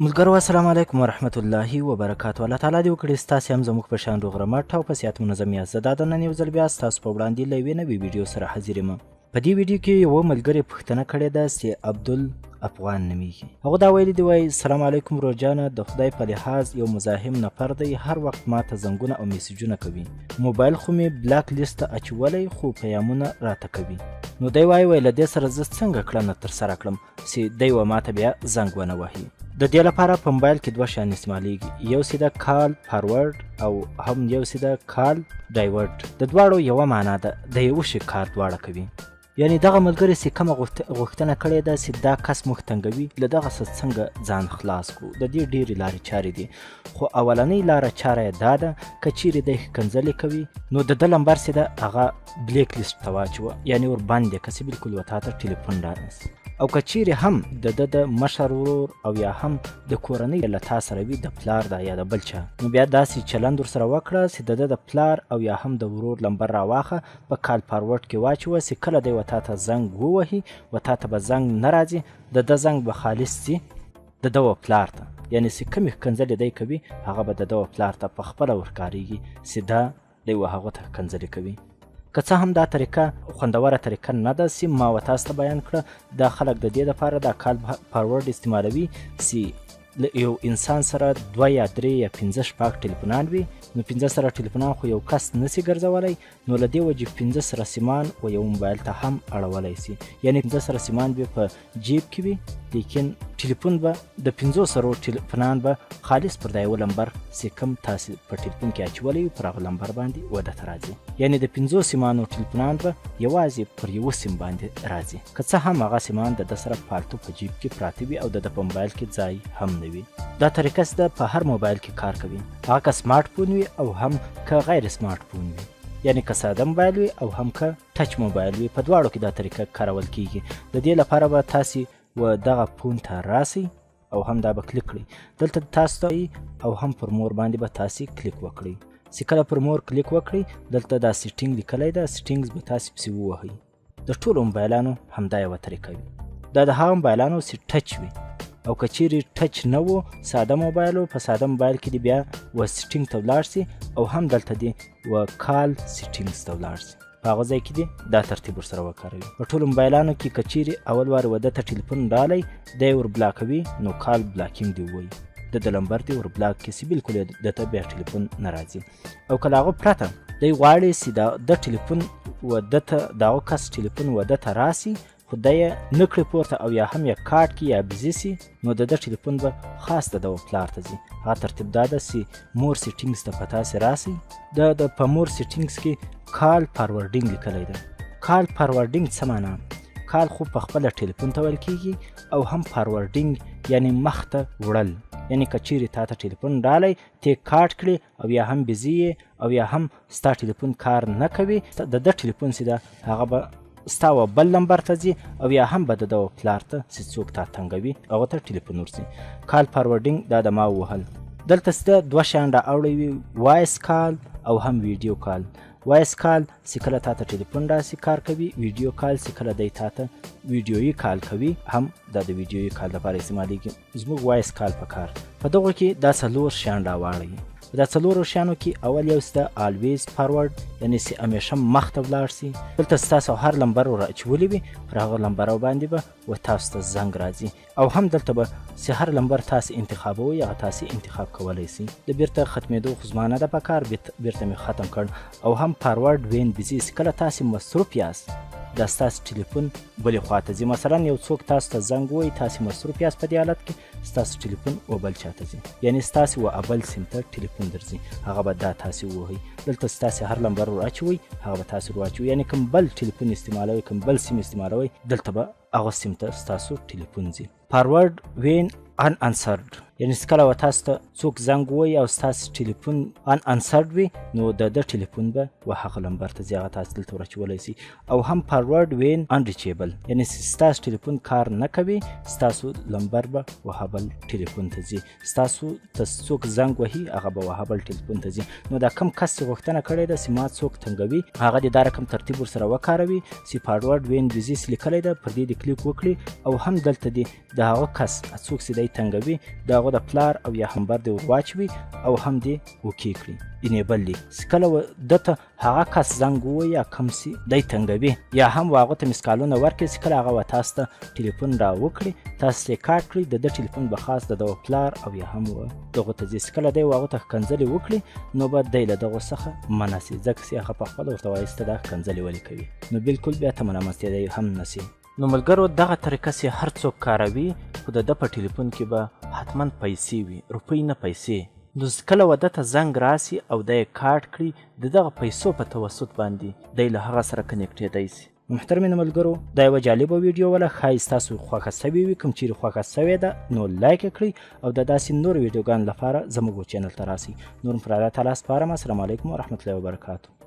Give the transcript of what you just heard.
ملګرو السلام علیکم ورحمت الله وبرکاتو. الله تعالی دې وکړي ستاسې هم زموږ په شان روغ رمټ او په صحت منظم یاست. زه دا د نن یو ځل بیا ستاسو په وړاندې له یوې نوې ویډیو سره حاضر یم. په دې ویډیو کې یوه ملګرې پوښتنه کړې ده چې عبدالافغان نومیږي. هغه دا ویلي دی وایي سلام علیکم روجانه، د خدای په لحاظ یو مزاحم نفر دی، هر وخت ماته زنګونه او میسیجونه کوي. موبایل خو مې بلاک لیست ته اچولی خو پیامونه راته کوي. نو دی وایي له دې سره زه څنګه کړنه ترسره کړم چې دی و ماته بیا زنګ ونه وهي. د دې لپاره په موبایل کې دوه شیان استعمالیږي، یو سیده کال فارورډ او هم یو سیده کال ډایورټ. د دواړو یوه معنا ده، د یوه شي کار دواړه کوي. یعنی دغه ملګري چې کومه غوښتنه کړې ده چې دا کس موږ تنګوي، له دغه څه څنګه ځان خلاص کړو. د دې ډېرې لارې چارې دي، خو اولنۍ لاره چاره یې دا ده که چیرې دی ښکنځلې کوي نو د ده لمبر چې ده هغه بلیک لیست ته واچوه، یعنی ور باندې که چې بلکل و تا ته ټلیفون رانیسي. او که چیرې هم د مشر ورور او یا هم د کورنۍ له تا سره وي، د پلار ده یا د بل چا، نو بیا داسې چلند ورسره وکړه چې د پلار او یا هم د ورور لمبر راواخه په کال فارورډ کې واچوه چې کله دی و تا ته زنګ ووهي و تا ته به زنګ نه راځي، د ده زنګ به خالص سي د ده و پلار ته. یعنې چې کومې ښکنځلې دی کوي هغه به د ده و پلار ته په خپله ورښکارېږي چې دا دی و هغه ته ښکنځلې کوي. که څه هم دا طریقه خوندوره طریقه نه ده چې ما و تاسو ته بیان کړه، دا خلک د دې لپاره دا کال فارورډ استعمالوي چې له یو انسان سره 2 یا 3 یا 15 شپږ ټلیفونان وي. نو 15 سره ټلیفونان خو یو کس نسی ګرځولی، نو له دې وجې 15 سره سیمان و یو موبایل ته هم اړولی سي. یعنې 15 سره سیمان به په جیب کې وي، لیکن ټلیفون به د 15 سرو ټلیفونان به خالص پر دا یو لمبر چې کوم تاسې په ټلیفون کې اچولی وي پر هغه لمبر باندې و درته راځي. یعنې د 15 سیمانو ټلیفونان به یوازې پر یوه سیم باندې راځي، که څه هم هغه سیمان د ده سره فالتو په جیب کې پراته وي او د ده په موبایل کې ځای هم نه وي. دا طریقه چې ده په هر موبایل کې کار کوي، هغه که سمارټ فون وي او هم که غیر سمارټ فون وي، یعنی که ساده موبایل وي او هم که ټچ موبایل وي، په دواړو کې دا طریقه کارول کیږي. د دې لپاره به تاسې و دغه فون ته راسئ او هم دا به کلیک کړئ، دلته تاسو ته او هم پر مور باندې به تاسې کلیک وکړئ. چې کله پر مور کلیک وکړئ دلته دا سیټینګ لیکلی ده، سیټینګز به تاسې پسې ووهئ. د ټولو موبایلانو همدا یوه طریقه وي، دا د هغه موبایلانو چې ټچ وي، او که چیرې ټچ نه و ساده موبایل و، په ساده موبایل کې دې بیا و سیټینګ ته ولاړ سي او هم دلته دې و کال سیټینګز ته ولاړ سي، په هغه ځای کې دې دا ترتیب ورسره وکاروي. په ټولو موبایلانو کې که چیرې اول وار و ده ته ټلیفون رالی دی ور بلاکوي نو کال بلاکینګ دې ووایي، د ده لمبر دې ور بلاک کړي چې بلکل د ته بیا ټلیفون نه راځي. او که له هغه پرته دی غواړي چې د ټلیفون و ده ته د هغه کس ټلیفون و ده ته راسي خو دی یې نه کړي پورته او یا هم یې کاټ کړي یا بزي سي، نو د ده ټلیفون به خاص د ده پلار ته ځي. هغه ترتیب دا ده چې مور سیټینګز ته په تاسې راسئ، د په مور سیټینګز کې کال فارورډینګ لیکلی ده. کال فارورډینګ څه معنا؟ کال خو په خپله ټلیفون ته ویل کیږي او هم فارورډینګ یعنی مخ ته وړل، یعنی که چیرې تا ته ټلیفون رالی ته کاټ کړي او یا هم بزي او یا هم ستا ټلیفون کار نه کوي، د ده ټلیفون چې ده هغه به ستا و بل نمبر ته ځي او یا هم به د ده پلار ته چې څوک تا تنګوي هغه ته ټلیفون ورځي. کال فارورډینګ دا د ما ووهل. دلته چې ده دوه شیان رااوړی وي، وایس کال او هم ویډیو کال. وایس کال چې کله تا ته ټلیفون راسي کار کوي، ویډیو کال چې کله دی تا ته ویډیویي کال کوي هم دا د ویډیویي کال لپاره استعمالیږي. زموږ وایس کال په کار په دغو کې دا 4 شیان راواړوي. په دا 4 شیانو کې اول یو څه الویز فارورډ، یعنی چې همیشه مخ ته ولاړ سي. دلته ستاسو هر لمبر ور اچولی وي پر هغه لمبرو باندې به و تاسو ته زنګ راځي، او هم دلته به چې هر لمبر تاسې انتخابوئ هغه تاسې انتخاب کولی سي. د بیرته ختمېدو خو زما نه ده په کار، بیرته مې ختم کړ. او هم فارورډ وین بزي، کله تاسې مصروف یاست دا ستاسو ټلیفون بلې خواته ځي. مثلا یو څوک تاسو ته زنګ ووایي، تاسې مصروف یاست په دې حالت کې، ستاسو ټلیفون و بل چا ته ځي، یعنې ستاسې و ابل سیم ته ټلیفون درځي، هغه به دا تاسې ووهئ. دلته ستاسې هر لمبر ور اچوئ هغه به تاسې ور واچوئ، یعنې کوم بل ټلیفون استعمالوئ، کوم بل سیم استعمالوئ، دلته به هغه سیم ته ستاسو ټلیفون ځي. فارورډ وین ان انسرډ، یعنې چې کله و تاسو ته څوک زنګ ووایي او ستاسې ټلیفون ان انسرډ وي نو د ده ټلیفون به و هغه لمبر ته ځي، هغه تاسې دلته ور اچولی سي. او هم فارورډ وین انریچیبل، یعنې چې ستاسو ټلیفون کار نه کوي ستاسو لمبر به و هغه بل ټلیفون ته ځي، ستاسو ته څوک زنګ وهي هغه به و هغه بل ټلیفون ته ځي. نو دا کم کس چې غوښتنه کړې ده چې ما څوک تنګوي هغه دې دا رقم ترتیب ورسره وکاروي چې فارورډ وین بزي لیکلی ده، پر دې کلیک وکړي او هم دلته دې د هغه کس څوک چې دی تنګوي د دغه د پلار او یا همبر دې ور واچوي او هم دې اوکې کړي انیبل دي. چې کله دته هغه کس زنګ ووایي یا کوم سي دی تنګوي یا هم هغه ته مسکالونه ورکړي چې کله هغه تاسو ته ټلیفون را وکړي تاسو ریکارډ کړئ د ده ټلیفون به خاص د دغه پلار او یا هم دغه ته ځي. چې کله دی هغه ته ښکنځلې وکړي نو به دی له دغه څخه منع سي ځکه چې هغه پخپله ورته وایي چې ته دا ښکنځلې ولې کوي نو بالکل بیا ته رامنځتېدی هم نه سي. نو ملګرو دغه طریقه چې هر څوک کاروي خو د ده په ټلیفون کې به حتما پیسې وي روپۍ نه پیسې. نو کله و ده ته زنګ راسي او دی یې کارډ کړي د دغه پیسو په توسط باندې دی له هغه سره کنیکټېدی سي. محترمینو ملګرو دا یوه جالبه ویډیو وله ښایي ستاسو خوښه سوې وي کوم چیرې خوښه سوې ده نو لایک یې کړئ او د داسې نورو ویډیوګانو لپاره زموږ چینل ته راسئ. نور هم پر الله تعالی سپارم. السلام علیکم ورحمة الله وبرکاتو.